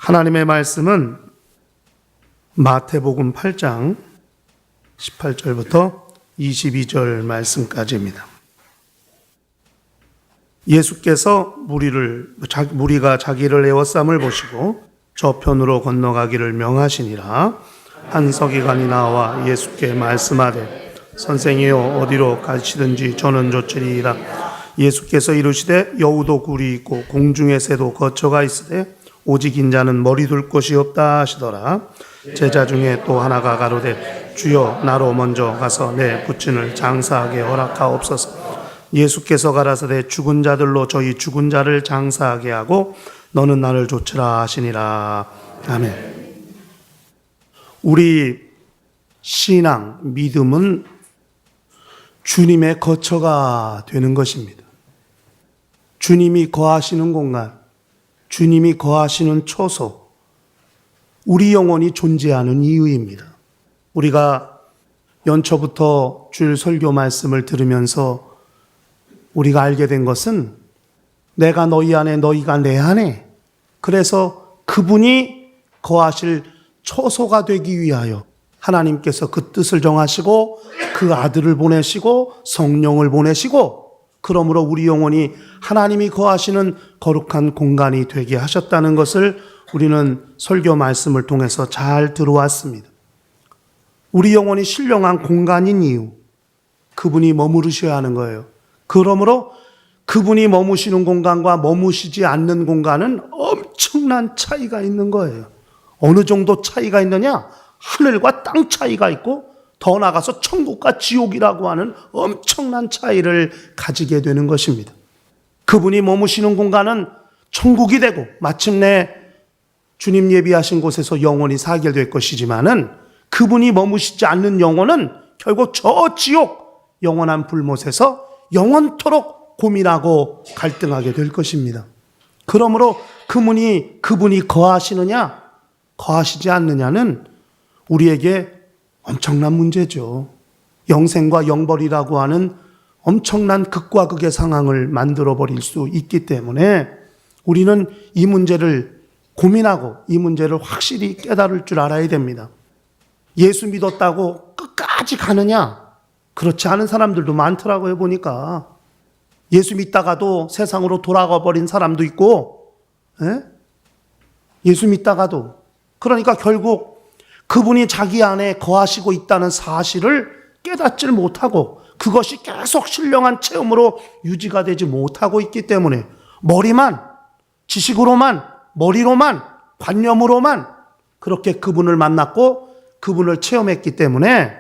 하나님의 말씀은 마태복음 8장 18절부터 22절 말씀까지입니다. 예수께서 무리가 자기를 에워쌈을 보시고 저편으로 건너가기를 명하시니라. 한 서기관이 나와 예수께 말씀하되 선생이여 어디로 가시든지 저는 좋으리이다. 예수께서 이르시되 여우도 굴이 있고 공중의 새도 거처가 있으되 오직 인자는 머리 둘 곳이 없다 하시더라. 제자 중에 또 하나가 가로되 주여 나로 먼저 가서 내 부친을 장사하게 허락하옵소서. 예수께서 가라사대 죽은 자들로 저희 죽은 자를 장사하게 하고 너는 나를 좇으라 하시니라. 아멘. 우리 신앙, 믿음은 주님의 거처가 되는 것입니다. 주님이 거하시는 공간, 주님이 거하시는 초소, 우리 영혼이 존재하는 이유입니다. 우리가 연초부터 주일 설교 말씀을 들으면서 우리가 알게 된 것은 내가 너희 안에 너희가 내 안에, 그래서 그분이 거하실 초소가 되기 위하여 하나님께서 그 뜻을 정하시고 그 아들을 보내시고 성령을 보내시고, 그러므로 우리 영혼이 하나님이 거하시는 거룩한 공간이 되게 하셨다는 것을 우리는 설교 말씀을 통해서 잘 들어왔습니다. 우리 영혼이 신령한 공간인 이유, 그분이 머무르셔야 하는 거예요. 그러므로 그분이 머무시는 공간과 머무시지 않는 공간은 엄청난 차이가 있는 거예요. 어느 정도 차이가 있느냐? 하늘과 땅 차이가 있고 더 나아가서 천국과 지옥이라고 하는 엄청난 차이를 가지게 되는 것입니다. 그분이 머무시는 공간은 천국이 되고 마침내 주님 예비하신 곳에서 영원히 살게 될 것이지만은, 그분이 머무시지 않는 영혼은 결국 저 지옥 영원한 불못에서 영원토록 고민하고 갈등하게 될 것입니다. 그러므로 그분이 거하시느냐 거하시지 않느냐는 우리에게 엄청난 문제죠. 영생과 영벌이라고 하는 엄청난 극과 극의 상황을 만들어버릴 수 있기 때문에 우리는 이 문제를 고민하고 이 문제를 확실히 깨달을 줄 알아야 됩니다. 예수 믿었다고 끝까지 가느냐? 그렇지 않은 사람들도 많더라고요, 보니까. 예수 믿다가도 세상으로 돌아가 버린 사람도 있고, 예수 믿다가도. 그러니까 결국 그분이 자기 안에 거하시고 있다는 사실을 깨닫질 못하고 그것이 계속 신령한 체험으로 유지가 되지 못하고 있기 때문에 머리만, 지식으로만, 머리로만, 관념으로만 그렇게 그분을 만났고 그분을 체험했기 때문에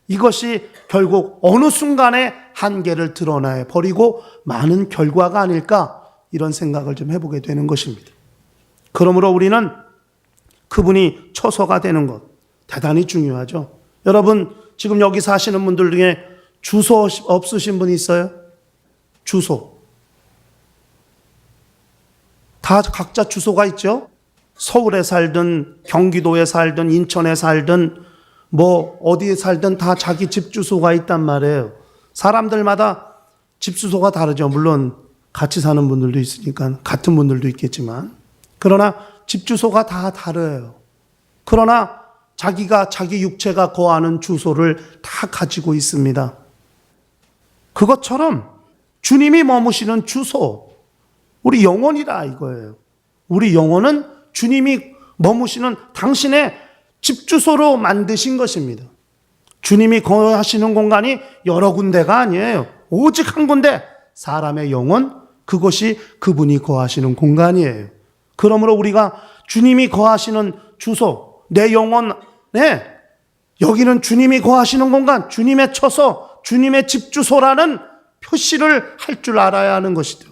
이것이 결국 어느 순간에 한계를 드러내 버리고 많은 결과가 아닐까, 이런 생각을 좀 해보게 되는 것입니다. 그러므로 우리는 그분이 초소가 되는 것 대단히 중요하죠. 여러분, 지금 여기 사시는 분들 중에 주소 없으신 분 있어요? 주소. 다 각자 주소가 있죠? 서울에 살든 경기도에 살든 인천에 살든 어디에 살든 다 자기 집 주소가 있단 말이에요. 사람들마다 집 주소가 다르죠. 물론 같이 사는 분들도 있으니까 같은 분들도 있겠지만, 그러나 집 주소가 다 다르요. 그러나 자기 육체가 거하는 주소를 다 가지고 있습니다. 그것처럼 주님이 머무시는 주소, 우리 영혼이라 이거예요. 우리 영혼은 주님이 머무시는 당신의 집 주소로 만드신 것입니다. 주님이 거하시는 공간이 여러 군데가 아니에요. 오직 한 군데, 사람의 영혼, 그것이 그분이 거하시는 공간이에요. 그러므로 우리가 주님이 거하시는 주소, 내 영혼에 여기는 주님이 거하시는 공간, 주님의 처소, 주님의 집 주소라는 표시를 할 줄 알아야 하는 것이죠.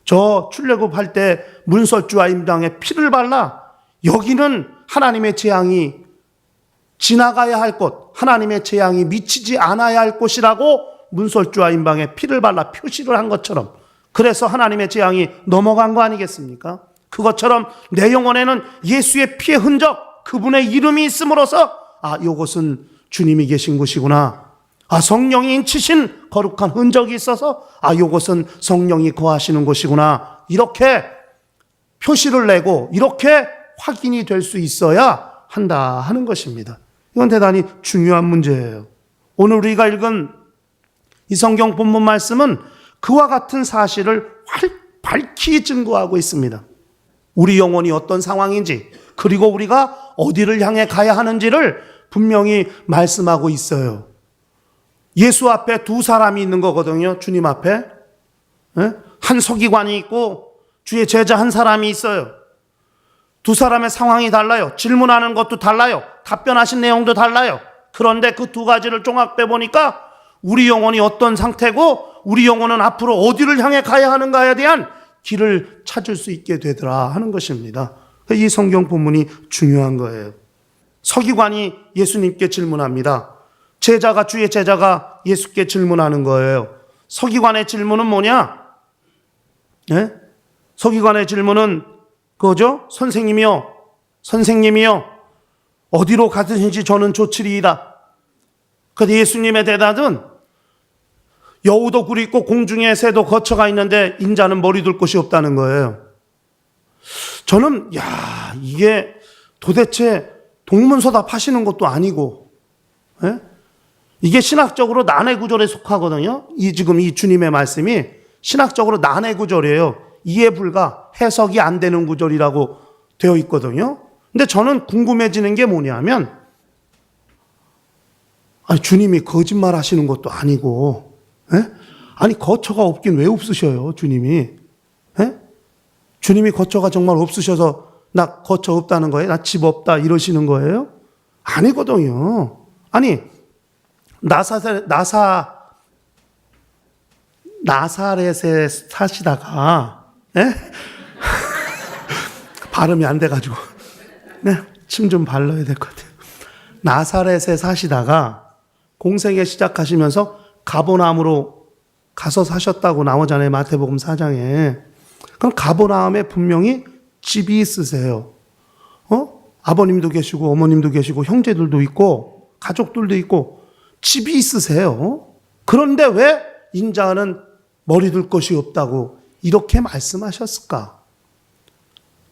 저 출애굽할 때 문설주와 임당에 피를 발라 여기는 하나님의 재앙이 지나가야 할 곳, 하나님의 재앙이 미치지 않아야 할 곳이라고 문설주와 임당에 피를 발라 표시를 한 것처럼, 그래서 하나님의 재앙이 넘어간 거 아니겠습니까? 그것처럼 내 영혼에는 예수의 피의 흔적, 그분의 이름이 있음으로써 이곳은 주님이 계신 곳이구나. 성령이 인치신 거룩한 흔적이 있어서 이곳은 성령이 거하시는 곳이구나. 이렇게 표시를 내고 이렇게 확인이 될 수 있어야 한다 하는 것입니다. 이건 대단히 중요한 문제예요. 오늘 우리가 읽은 이 성경 본문 말씀은 그와 같은 사실을 밝히 증거하고 있습니다. 우리 영혼이 어떤 상황인지, 그리고 우리가 어디를 향해 가야 하는지를 분명히 말씀하고 있어요. 예수 앞에 두 사람이 있는 거거든요. 주님 앞에. 한 서기관이 있고 주의 제자 한 사람이 있어요. 두 사람의 상황이 달라요. 질문하는 것도 달라요. 답변하신 내용도 달라요. 그런데 그 두 가지를 종합해 보니까 우리 영혼이 어떤 상태고 우리 영혼은 앞으로 어디를 향해 가야 하는가에 대한 길을 찾을 수 있게 되더라 하는 것입니다. 이 성경 본문이 중요한 거예요. 서기관이 예수님께 질문합니다. 주의 제자가 예수께 질문하는 거예요. 서기관의 질문은 뭐냐? 서기관의 질문은 그거죠? 선생님이요, 어디로 가든지 저는 좋으리이다. 그런데 예수님의 대답은 여우도 굴이 있고 공중에 새도 거처가 있는데 인자는 머리 둘 곳이 없다는 거예요. 저는 이게 도대체 동문서답 하시는 것도 아니고, 이게 신학적으로 난해구절에 속하거든요. 지금 이 주님의 말씀이 신학적으로 난해구절이에요. 이해 불가, 해석이 안 되는 구절이라고 되어 있거든요. 근데 저는 궁금해지는 게 뭐냐면, 주님이 거짓말 하시는 것도 아니고, 거처가 없긴 왜 없으셔요, 주님이? 주님이 거처가 정말 없으셔서 나 거처 없다는 거예요? 나 집 없다 이러시는 거예요? 아니거든요. 아니, 나사렛에 사시다가, 발음이 안 돼가지고, 침 좀 발라야 될 것 같아요. 나사렛에 사시다가 공생애 시작하시면서 가버나움으로 가서 사셨다고 나오잖아요. 마태복음 4장에. 그럼 가버나움에 분명히 집이 있으세요. 아버님도 계시고 어머님도 계시고 형제들도 있고 가족들도 있고 집이 있으세요. 그런데 왜 인자는 머리 둘 것이 없다고 이렇게 말씀하셨을까?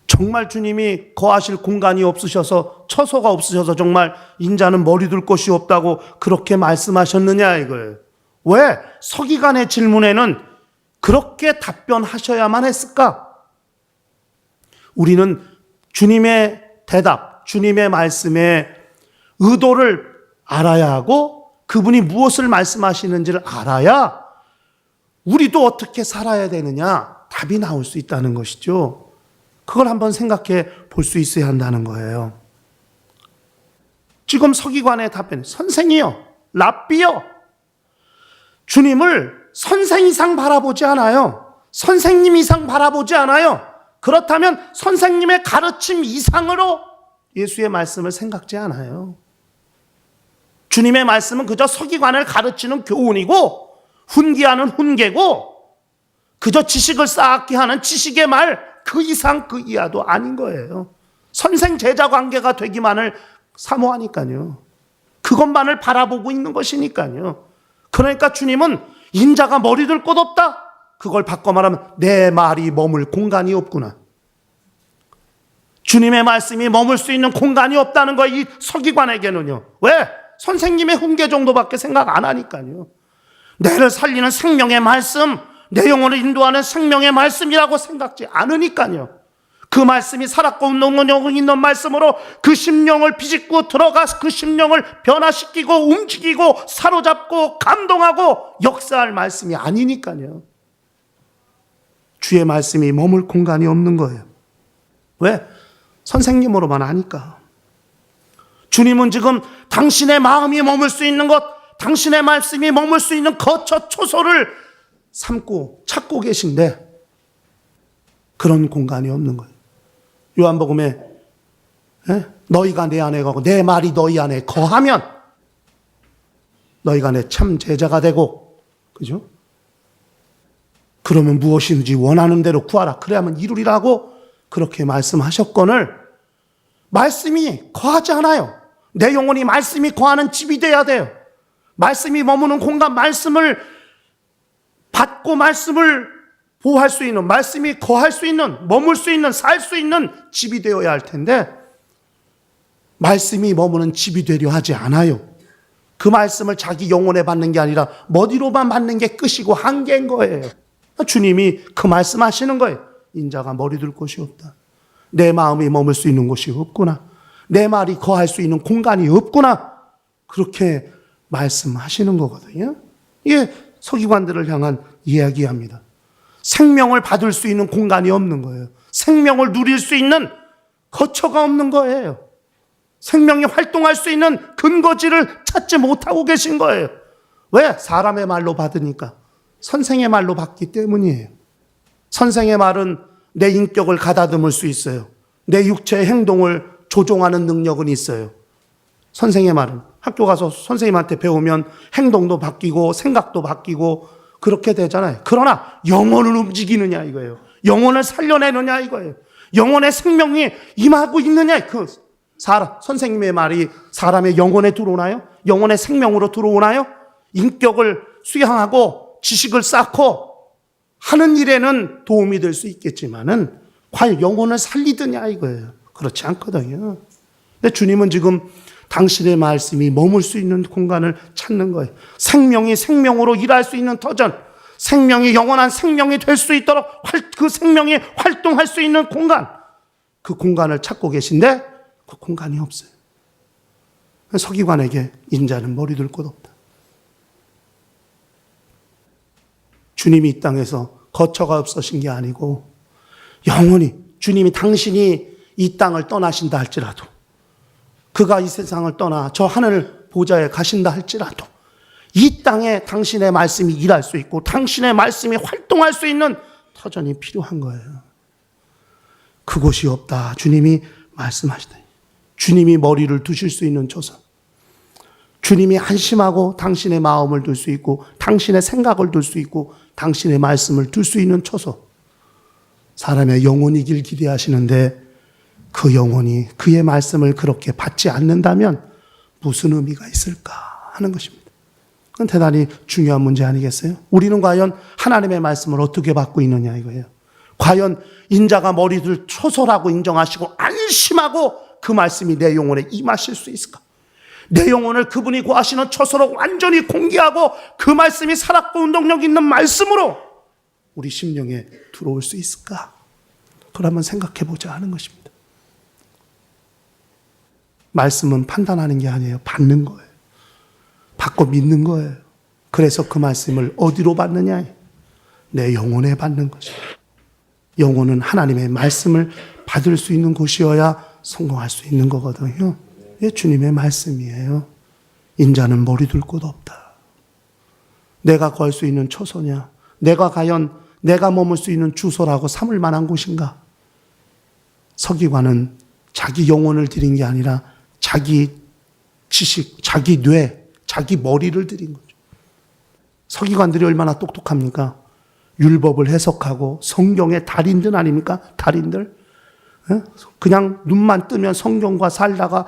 정말 주님이 거하실 공간이 없으셔서 처소가 없으셔서 정말 인자는 머리 둘 곳이 없다고 그렇게 말씀하셨느냐 이거예요. 왜 서기관의 질문에는 그렇게 답변하셔야만 했을까? 우리는 주님의 대답, 주님의 말씀의 의도를 알아야 하고 그분이 무엇을 말씀하시는지를 알아야 우리도 어떻게 살아야 되느냐 답이 나올 수 있다는 것이죠. 그걸 한번 생각해 볼 수 있어야 한다는 거예요. 지금 서기관의 답변은 선생이요, 랍비요. 주님을 선생 이상 바라보지 않아요. 선생님 이상 바라보지 않아요. 그렇다면 선생님의 가르침 이상으로 예수의 말씀을 생각지 않아요. 주님의 말씀은 그저 서기관을 가르치는 교훈이고 훈계하는 훈계고 그저 지식을 쌓게 하는 지식의 말 그 이상 그 이하도 아닌 거예요. 선생 제자 관계가 되기만을 사모하니까요. 그것만을 바라보고 있는 것이니까요. 그러니까 주님은 인자가 머리 둘 곳 없다. 그걸 바꿔 말하면 내 말이 머물 공간이 없구나. 주님의 말씀이 머물 수 있는 공간이 없다는 거 이 서기관에게는요. 왜? 선생님의 훈계 정도밖에 생각 안 하니까요. 내를 살리는 생명의 말씀, 내 영혼을 인도하는 생명의 말씀이라고 생각지 않으니까요. 그 말씀이 살았고 영혼 있는 말씀으로 그 심령을 비집고 들어가 그 심령을 변화시키고 움직이고 사로잡고 감동하고 역사할 말씀이 아니니까요. 주의 말씀이 머물 공간이 없는 거예요. 왜? 선생님으로만 하니까. 주님은 지금 당신의 마음이 머물 수 있는 것, 당신의 말씀이 머물 수 있는 거처 초소를 삼고 찾고 계신데 그런 공간이 없는 거예요. 요한복음에 너희가 내 안에 가고 내 말이 너희 안에 거하면 너희가 내 참 제자가 되고, 그죠? 그러면 무엇이든지 원하는 대로 구하라. 그래야만 이루리라고 그렇게 말씀하셨거늘 말씀이 거하지 않아요. 내 영혼이 말씀이 거하는 집이 돼야 돼요. 말씀이 머무는 공간, 말씀을 받고 말씀을 보호할 수 있는, 말씀이 거할 수 있는, 머물 수 있는, 살 수 있는 집이 되어야 할 텐데 말씀이 머무는 집이 되려 하지 않아요. 그 말씀을 자기 영혼에 받는 게 아니라 머리로만 받는 게 끝이고 한계인 거예요. 주님이 그 말씀하시는 거예요. 인자가 머리 둘 곳이 없다. 내 마음이 머물 수 있는 곳이 없구나. 내 말이 거할 수 있는 공간이 없구나. 그렇게 말씀하시는 거거든요. 이게 서기관들을 향한 이야기합니다. 생명을 받을 수 있는 공간이 없는 거예요. 생명을 누릴 수 있는 거처가 없는 거예요. 생명이 활동할 수 있는 근거지를 찾지 못하고 계신 거예요. 왜? 사람의 말로 받으니까. 선생의 말로 받기 때문이에요. 선생의 말은 내 인격을 가다듬을 수 있어요. 내 육체의 행동을 조종하는 능력은 있어요. 선생의 말은 학교 가서 선생님한테 배우면 행동도 바뀌고 생각도 바뀌고 그렇게 되잖아요. 그러나 영혼을 움직이느냐 이거예요. 영혼을 살려내느냐 이거예요. 영혼의 생명이 임하고 있느냐. 선생님의 말이 사람의 영혼에 들어오나요? 영혼의 생명으로 들어오나요? 인격을 수양하고 지식을 쌓고 하는 일에는 도움이 될 수 있겠지만은 과연 영혼을 살리느냐 이거예요. 그렇지 않거든요. 근데 주님은 지금 당신의 말씀이 머물 수 있는 공간을 찾는 거예요. 생명이 생명으로 일할 수 있는 터전, 생명이 영원한 생명이 될 수 있도록 그 생명이 활동할 수 있는 공간, 그 공간을 찾고 계신데 그 공간이 없어요. 서기관에게 인자는 머리 둘 곳 없다. 주님이 이 땅에서 거처가 없으신 게 아니고 영원히 주님이 당신이 이 땅을 떠나신다 할지라도 그가 이 세상을 떠나 저 하늘 보좌에 가신다 할지라도 이 땅에 당신의 말씀이 일할 수 있고 당신의 말씀이 활동할 수 있는 터전이 필요한 거예요. 그곳이 없다. 주님이 말씀하시다. 주님이 머리를 두실 수 있는 조선. 주님이 안심하고 당신의 마음을 둘 수 있고 당신의 생각을 둘 수 있고 당신의 말씀을 둘 수 있는 처소. 사람의 영혼이길 기대하시는데 그 영혼이 그의 말씀을 그렇게 받지 않는다면 무슨 의미가 있을까 하는 것입니다. 그건 대단히 중요한 문제 아니겠어요? 우리는 과연 하나님의 말씀을 어떻게 받고 있느냐 이거예요. 과연 인자가 머리들 초소라고 인정하시고 안심하고 그 말씀이 내 영혼에 임하실 수 있을까? 내 영혼을 그분이 구하시는 처소로 완전히 공개하고 그 말씀이 살았고 운동력 있는 말씀으로 우리 심령에 들어올 수 있을까? 그걸 한번 생각해 보자 하는 것입니다. 말씀은 판단하는 게 아니에요. 받는 거예요. 받고 믿는 거예요. 그래서 그 말씀을 어디로 받느냐? 내 영혼에 받는 것입니다. 영혼은 하나님의 말씀을 받을 수 있는 곳이어야 성공할 수 있는 거거든요. 이게 주님의 말씀이에요. 인자는 머리 둘 곳 없다. 내가 걸 수 있는 처소냐? 내가 과연 내가 머물 수 있는 주소라고 삼을 만한 곳인가? 서기관은 자기 영혼을 드린 게 아니라 자기 지식, 자기 뇌, 자기 머리를 드린 거죠. 서기관들이 얼마나 똑똑합니까? 율법을 해석하고 성경의 달인들 아닙니까? 달인들. 그냥 눈만 뜨면 성경과 살다가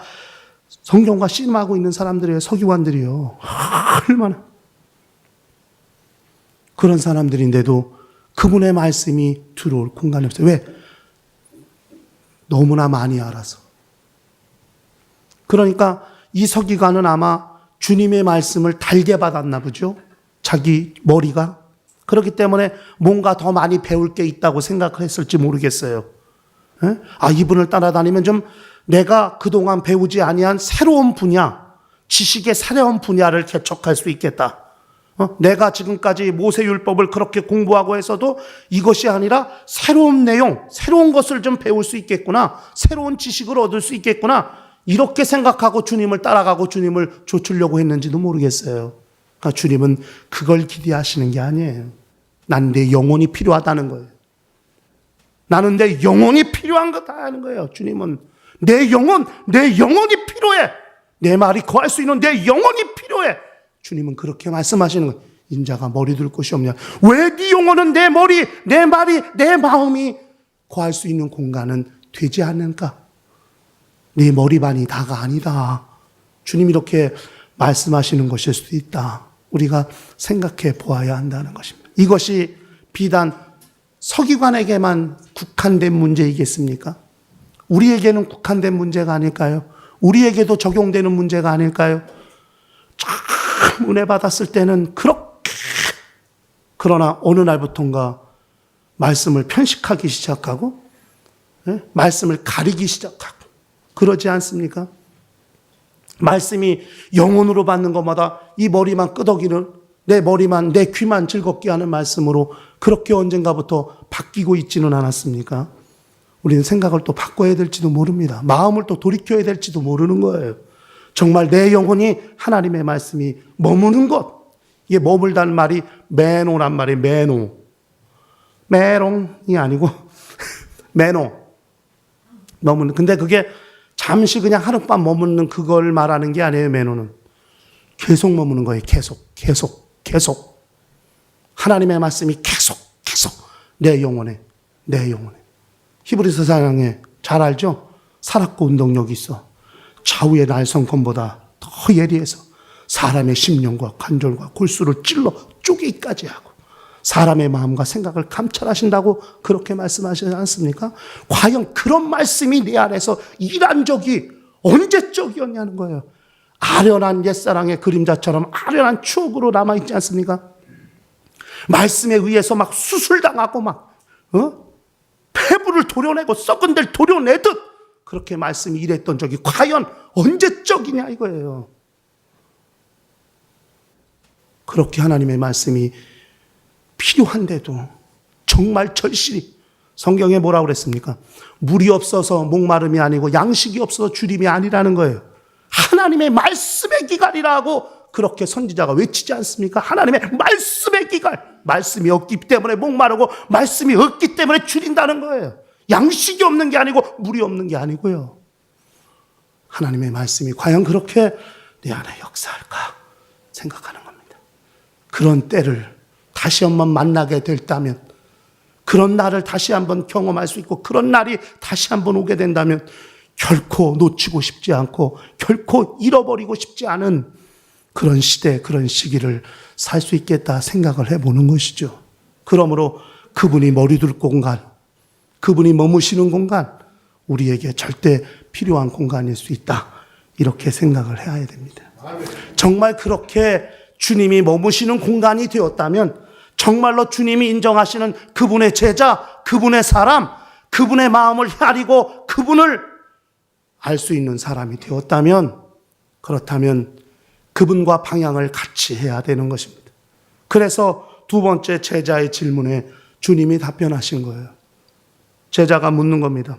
성경과 씨름하고 있는 사람들이에요. 서기관들이요. 얼마나. 그런 사람들인데도 그분의 말씀이 들어올 공간이 없어요. 왜? 너무나 많이 알아서. 그러니까 이 서기관은 아마 주님의 말씀을 달게 받았나 보죠. 자기 머리가. 그렇기 때문에 뭔가 더 많이 배울 게 있다고 생각을 했을지 모르겠어요. 이분을 따라다니면 좀 내가 그동안 배우지 아니한 새로운 분야, 지식의 새로운 분야를 개척할 수 있겠다. 내가 지금까지 모세율법을 그렇게 공부하고 해서도 이것이 아니라 새로운 내용, 새로운 것을 좀 배울 수 있겠구나. 새로운 지식을 얻을 수 있겠구나. 이렇게 생각하고 주님을 따라가고 주님을 좇으려고 했는지도 모르겠어요. 그러니까 주님은 그걸 기대하시는 게 아니에요. 난 내 영혼이 필요하다는 거예요. 나는 내 영혼이 필요한 거다 하는 거예요. 주님은 내 영혼이 필요해. 내 말이 거할 수 있는 내 영혼이 필요해. 주님은 그렇게 말씀하시는 거예요. 인자가 머리 둘 곳이 없냐. 왜 네 영혼은 내 머리, 내 말이, 내 마음이 거할 수 있는 공간은 되지 않는가? 네 머리반이 다가 아니다. 주님 이렇게 말씀하시는 것일 수도 있다. 우리가 생각해 보아야 한다는 것입니다. 이것이 비단 서기관에게만 국한된 문제이겠습니까? 우리에게는 국한된 문제가 아닐까요? 우리에게도 적용되는 문제가 아닐까요? 참 은혜 받았을 때는 그렇게, 그러나 어느 날부턴가 말씀을 편식하기 시작하고, 말씀을 가리기 시작하고, 그러지 않습니까? 말씀이 영혼으로 받는 것마다 이 머리만 끄덕이는, 내 머리만, 내 귀만 즐겁게 하는 말씀으로 그렇게 언젠가부터 바뀌고 있지는 않았습니까? 우리는 생각을 또 바꿔야 될지도 모릅니다. 마음을 또 돌이켜야 될지도 모르는 거예요. 정말 내 영혼이 하나님의 말씀이 머무는 것. 이게 머물다는 말이 매노란 말이에요. 매노. 메롱이 아니고 매노. 머무는. 근데 그게 잠시 그냥 하룻밤 머무는 그걸 말하는 게 아니에요. 매노는. 계속 머무는 거예요. 계속. 하나님의 말씀이 계속 내 영혼에. 히브리서 4장에 잘 알죠? 살았고 운동력이 있어. 좌우의 날성검보다 더 예리해서 사람의 심령과 관절과 골수를 찔러 쪼개기까지 하고 사람의 마음과 생각을 감찰하신다고 그렇게 말씀하시지 않습니까? 과연 그런 말씀이 내 안에서 일한 적이 언제적이었냐는 거예요. 아련한 옛사랑의 그림자처럼 아련한 추억으로 남아있지 않습니까? 말씀에 의해서 막 수술당하고 폐부를 도려내고 썩은 데를 도려내듯 그렇게 말씀이 일했던 적이 과연 언제적이냐 이거예요. 그렇게 하나님의 말씀이 필요한데도 정말 절실히 성경에 뭐라고 그랬습니까? 물이 없어서 목마름이 아니고 양식이 없어서 주림이 아니라는 거예요. 하나님의 말씀의 기갈이라고 그렇게 선지자가 외치지 않습니까? 하나님의 말씀의 기갈. 말씀이 없기 때문에 목마르고 말씀이 없기 때문에 줄인다는 거예요. 양식이 없는 게 아니고 물이 없는 게 아니고요. 하나님의 말씀이 과연 그렇게 내 안에 역사할까 생각하는 겁니다. 그런 때를 다시 한번 만나게 됐다면, 그런 날을 다시 한번 경험할 수 있고 그런 날이 다시 한번 오게 된다면 결코 놓치고 싶지 않고 결코 잃어버리고 싶지 않은 그런 시대, 그런 시기를 살 수 있겠다 생각을 해보는 것이죠. 그러므로 그분이 머리둘 공간, 그분이 머무시는 공간, 우리에게 절대 필요한 공간일 수 있다. 이렇게 생각을 해야 됩니다. 정말 그렇게 주님이 머무시는 공간이 되었다면, 정말로 주님이 인정하시는 그분의 제자, 그분의 사람, 그분의 마음을 헤아리고 그분을 알 수 있는 사람이 되었다면, 그렇다면 그분과 방향을 같이 해야 되는 것입니다. 그래서 두 번째 제자의 질문에 주님이 답변하신 거예요. 제자가 묻는 겁니다.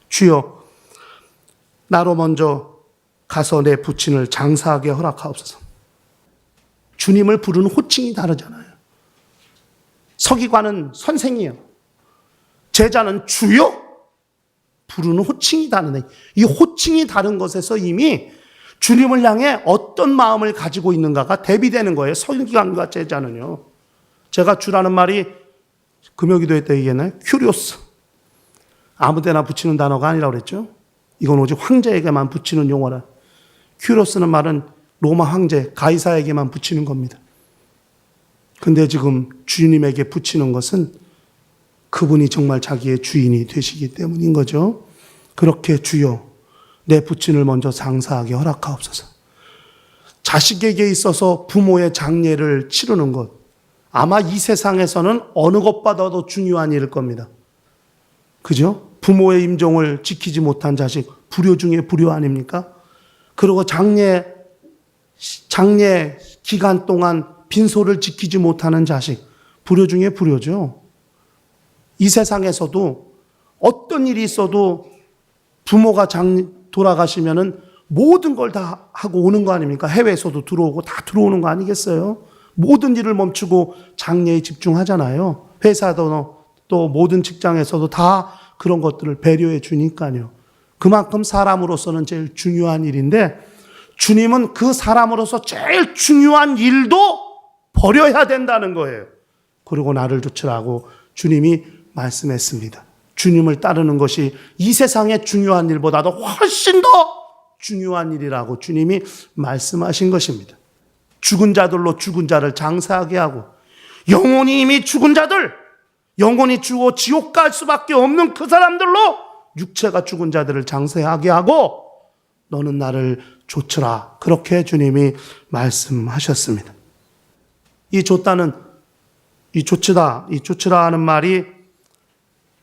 주여, 나로 먼저 가서 내 부친을 장사하게 허락하옵소서. 주님을 부르는 호칭이 다르잖아요. 서기관은 선생이에요. 제자는 주여? 부르는 호칭이 다르네. 이 호칭이 다른 것에서 이미 주님을 향해 어떤 마음을 가지고 있는가가 대비되는 거예요. 서기관과 제자는요. 제가 주라는 말이 금요기도회 때 얘기했나요? 큐리오스. 아무 데나 붙이는 단어가 아니라고 그랬죠. 이건 오직 황제에게만 붙이는 용어라. 큐리오스는 말은 로마 황제 가이사에게만 붙이는 겁니다. 근데 지금 주님에게 붙이는 것은 그분이 정말 자기의 주인이 되시기 때문인 거죠. 그렇게 주여, 내 부친을 먼저 장사하게 허락하옵소서. 자식에게 있어서 부모의 장례를 치르는 것, 아마 이 세상에서는 어느 것보다도 중요한 일일 겁니다. 그죠? 부모의 임종을 지키지 못한 자식, 불효 중에 불효 아닙니까? 그리고 장례 기간 동안 빈소를 지키지 못하는 자식, 불효 중에 불효죠. 이 세상에서도 어떤 일이 있어도 부모가 돌아가시면은 모든 걸 다 하고 오는 거 아닙니까? 해외에서도 들어오고 다 들어오는 거 아니겠어요? 모든 일을 멈추고 장례에 집중하잖아요. 회사도 또 모든 직장에서도 다 그런 것들을 배려해 주니까요. 그만큼 사람으로서는 제일 중요한 일인데, 주님은 그 사람으로서 제일 중요한 일도 버려야 된다는 거예요. 그리고 나를 좇으라고 주님이 말씀했습니다. 주님을 따르는 것이 이 세상의 중요한 일보다도 훨씬 더 중요한 일이라고 주님이 말씀하신 것입니다. 죽은 자들로 죽은 자를 장사하게 하고, 영혼이 이미 죽은 자들, 영혼이 죽어 지옥 갈 수밖에 없는 그 사람들로 육체가 죽은 자들을 장세하게 하고 너는 나를 좇으라. 그렇게 주님이 말씀하셨습니다. 이 좇다는, 이 좇으라 하는 말이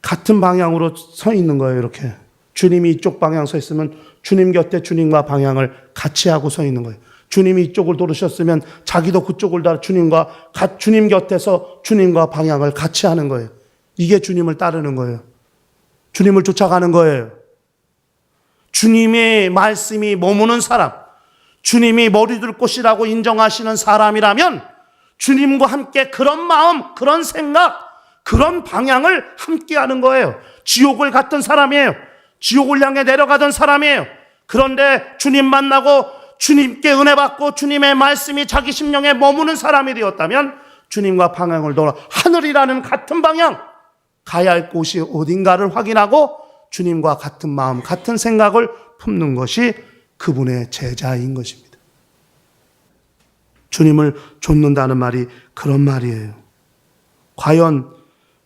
같은 방향으로 서 있는 거예요. 이렇게 주님이 이쪽 방향 서 있으면 주님 곁에 주님과 방향을 같이 하고 서 있는 거예요. 주님이 이쪽을 돌으셨으면 자기도 그쪽을 다 주님 곁에서 주님과 방향을 같이 하는 거예요. 이게 주님을 따르는 거예요. 주님을 쫓아가는 거예요. 주님의 말씀이 머무는 사람, 주님이 머리둘 곳이라고 인정하시는 사람이라면 주님과 함께 그런 마음, 그런 생각, 그런 방향을 함께 하는 거예요. 지옥을 갔던 사람이에요. 지옥을 향해 내려가던 사람이에요. 그런데 주님 만나고 주님께 은혜 받고 주님의 말씀이 자기 심령에 머무는 사람이 되었다면 주님과 방향을 돌아 하늘이라는 같은 방향, 가야 할 곳이 어딘가를 확인하고 주님과 같은 마음, 같은 생각을 품는 것이 그분의 제자인 것입니다. 주님을 좇는다는 말이 그런 말이에요. 과연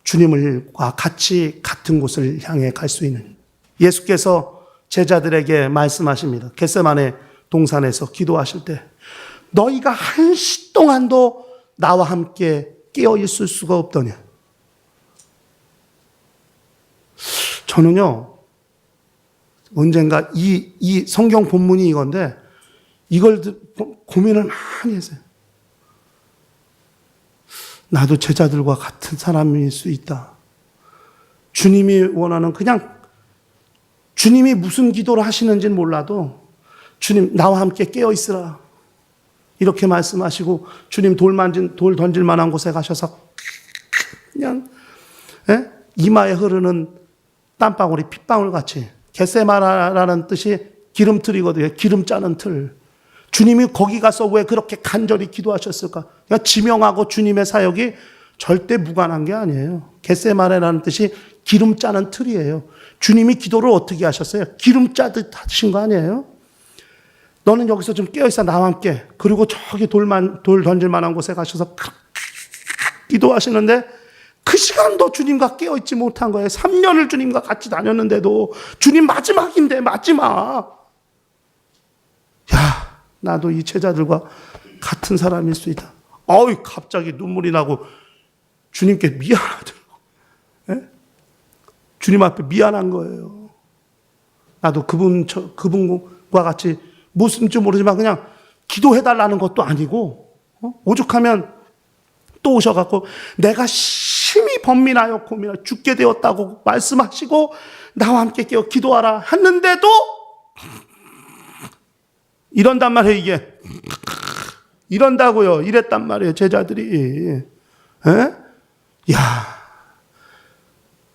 주님과 같이 같은 곳을 향해 갈 수 있는, 예수께서 제자들에게 말씀하십니다. 겟세마네 동산에서 기도하실 때 너희가 한시 동안도 나와 함께 깨어 있을 수가 없더냐. 저는요, 언젠가 이 성경 본문이 이건데 이걸 고민을 많이 했어요. 나도 제자들과 같은 사람일 수 있다. 주님이 원하는, 그냥 주님이 무슨 기도를 하시는지는 몰라도 주님 나와 함께 깨어 있으라 이렇게 말씀하시고 주님 돌 던질 만한 곳에 가셔서 그냥 이마에 흐르는 땀방울이 핏방울 같이, 겟세마라는 뜻이 기름틀이거든요. 기름 짜는 틀. 주님이 거기 가서 왜 그렇게 간절히 기도하셨을까? 그러니까 지명하고 주님의 사역이 절대 무관한 게 아니에요. 겟세마네라는 뜻이 기름 짜는 틀이에요. 주님이 기도를 어떻게 하셨어요? 기름 짜듯 하신 거 아니에요? 너는 여기서 좀 깨어있어, 나와 함께. 그리고 저기 돌 던질 만한 곳에 가셔서 기도하시는데 그 시간도 주님과 깨어있지 못한 거예요. 3년을 주님과 같이 다녔는데도 주님 마지막인데 마지막. 야, 나도 이 제자들과 같은 사람일 수 있다. 어이, 갑자기 눈물이 나고 주님께 미안하더라고. 예? 주님 앞에 미안한 거예요. 나도 그분과 같이 무슨지 모르지만 그냥 기도해달라는 것도 아니고, 오죽하면 또 오셔갖고 내가 심히 번민하여 고민하여 죽게 되었다고 말씀하시고 나와 함께 깨어 기도하라 했는데도 이런단 말이에요. 이게 이런다고요. 이랬단 말이에요. 제자들이. 야,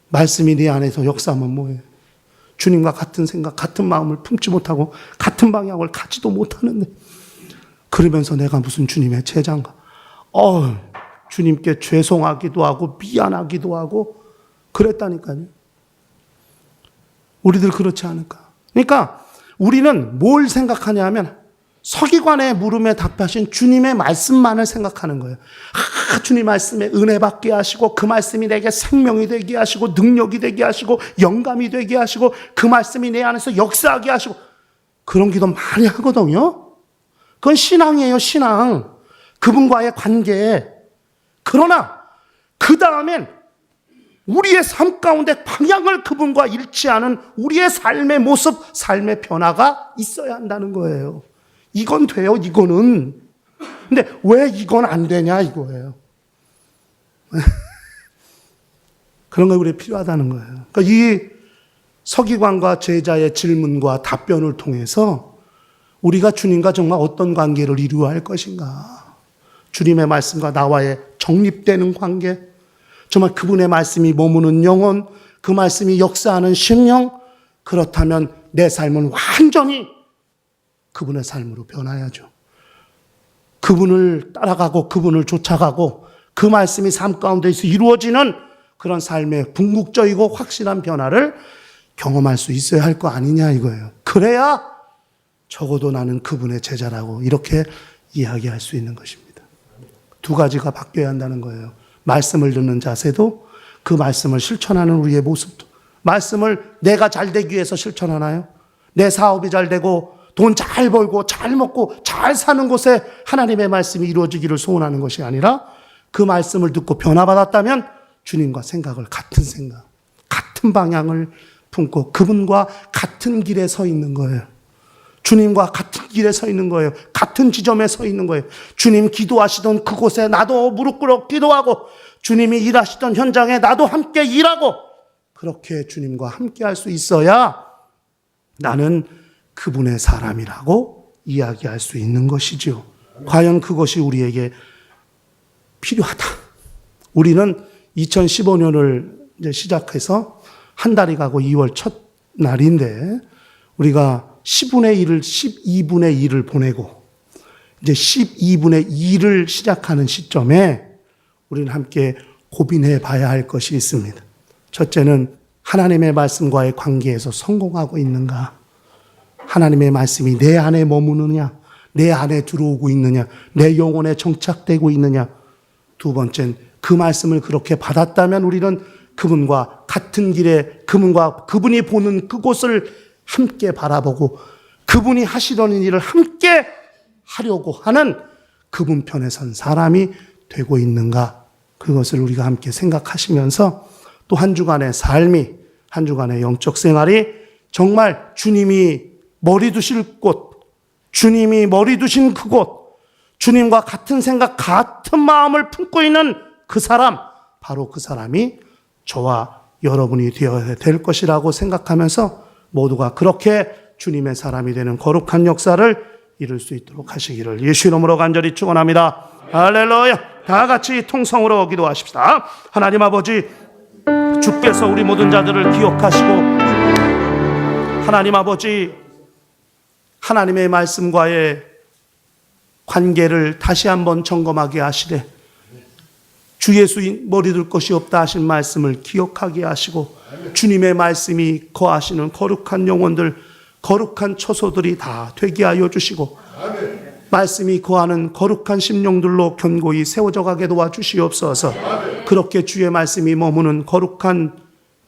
말씀이 네 안에서 역사하면 뭐예요? 주님과 같은 생각, 같은 마음을 품지 못하고 같은 방향을 가지도 못하는데 그러면서 내가 무슨 주님의 제자인가? 주님께 죄송하기도 하고 미안하기도 하고 그랬다니까요. 우리들 그렇지 않을까? 그러니까 우리는 뭘 생각하냐 하면 서기관의 물음에 답하신 주님의 말씀만을 생각하는 거예요. 주님 말씀에 은혜 받게 하시고 그 말씀이 내게 생명이 되게 하시고 능력이 되게 하시고 영감이 되게 하시고 그 말씀이 내 안에서 역사하게 하시고, 그런 기도 많이 하거든요. 그건 신앙이에요. 신앙. 그분과의 관계. 그러나 그 다음엔 우리의 삶 가운데 방향을 그분과 일치하는 우리의 삶의 모습, 삶의 변화가 있어야 한다는 거예요. 이건 돼요, 이거는. 근데 왜 이건 안 되냐 이거예요. 그런 거 우리에 필요하다는 거예요. 그러니까 이 서기관과 제자의 질문과 답변을 통해서 우리가 주님과 정말 어떤 관계를 이루어야 할 것인가. 주님의 말씀과 나와의 정립되는 관계, 정말 그분의 말씀이 머무는 영혼, 그 말씀이 역사하는 심령, 그렇다면 내 삶은 완전히 그분의 삶으로 변화야죠. 그분을 따라가고 그분을 쫓아가고 그 말씀이 삶 가운데서 이루어지는 그런 삶의 궁극적이고 확실한 변화를 경험할 수 있어야 할 거 아니냐 이거예요. 그래야 적어도 나는 그분의 제자라고 이렇게 이야기할 수 있는 것입니다. 두 가지가 바뀌어야 한다는 거예요. 말씀을 듣는 자세도, 그 말씀을 실천하는 우리의 모습도, 말씀을 내가 잘 되기 위해서 실천하나요? 내 사업이 잘 되고 돈 잘 벌고 잘 먹고 잘 사는 곳에 하나님의 말씀이 이루어지기를 소원하는 것이 아니라 그 말씀을 듣고 변화받았다면 주님과 생각을 같은 생각, 같은 방향을 품고 그분과 같은 길에 서 있는 거예요. 주님과 같은 길에 서 있는 거예요. 같은 지점에 서 있는 거예요. 주님 기도하시던 그곳에 나도 무릎 꿇어 기도하고 주님이 일하시던 현장에 나도 함께 일하고 그렇게 주님과 함께 할 수 있어야 나는 그분의 사람이라고 이야기할 수 있는 것이지요. 과연 그것이 우리에게 필요하다. 우리는 2015년을 이제 시작해서 한 달이 가고 2월 첫 날인데 우리가 10분의 1을 12분의 1을 보내고 이제 12분의 2를 시작하는 시점에 우리는 함께 고민해 봐야 할 것이 있습니다. 첫째는 하나님의 말씀과의 관계에서 성공하고 있는가? 하나님의 말씀이 내 안에 머무느냐? 내 안에 들어오고 있느냐? 내 영혼에 정착되고 있느냐? 두 번째는 그 말씀을 그렇게 받았다면 우리는 그분과 같은 길에 그분이 보는 그곳을 함께 바라보고 그분이 하시려는 일을 함께 하려고 하는 그분 편에 선 사람이 되고 있는가? 그것을 우리가 함께 생각하시면서 또 한 주간의 삶이, 한 주간의 영적 생활이 정말 주님이 머리 두실 곳, 주님이 머리 두신 그곳, 주님과 같은 생각, 같은 마음을 품고 있는 그 사람, 바로 그 사람이 저와 여러분이 되어야 될 것이라고 생각하면서 모두가 그렇게 주님의 사람이 되는 거룩한 역사를 이룰 수 있도록 하시기를 예수 이름으로 간절히 축원합니다. 할렐루야. 다 같이 통성으로 기도하십시다. 하나님 아버지, 주께서 우리 모든 자들을 기억하시고 하나님 아버지, 하나님의 말씀과의 관계를 다시 한번 점검하게 하시되 주 예수인 머리둘 것이 없다 하신 말씀을 기억하게 하시고 주님의 말씀이 거하시는 거룩한 영혼들, 거룩한 처소들이 다 되게 하여 주시고 말씀이 거하는 거룩한 심령들로 견고히 세워져 가게 도와주시옵소서. 그렇게 주의 말씀이 머무는 거룩한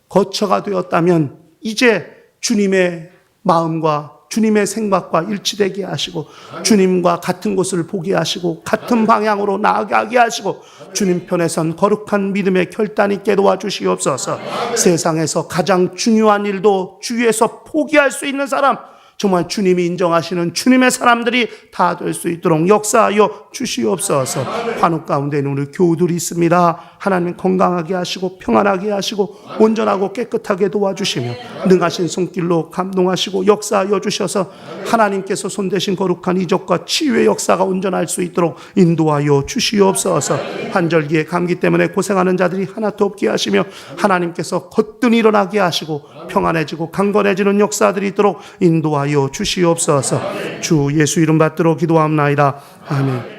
거처가 되었다면 이제 주님의 마음과 주님의 생각과 일치되게 하시고 주님과 같은 곳을 보게 하시고 같은 방향으로 나아가게 하시고 주님 편에 선 거룩한 믿음의 결단 있게 도와주시옵소서. 세상에서 가장 중요한 일도 주위에서 포기할 수 있는 사람, 정말 주님이 인정하시는 주님의 사람들이 다 될 수 있도록 역사하여 주시옵소서. 환우 가운데는 우리 교우들이 있습니다. 하나님 건강하게 하시고 평안하게 하시고 온전하고 깨끗하게 도와주시며 능하신 손길로 감동하시고 역사하여 주셔서 하나님께서 손대신 거룩한 이적과 치유의 역사가 온전할 수 있도록 인도하여 주시옵소서. 환절기에 감기 때문에 고생하는 자들이 하나도 없게 하시며 하나님께서 거뜬히 일어나게 하시고 평안해지고 강건해지는 역사들이 있도록 인도하여 주시옵소서. 주 예수 이름 받들어 기도합나이다. 아멘.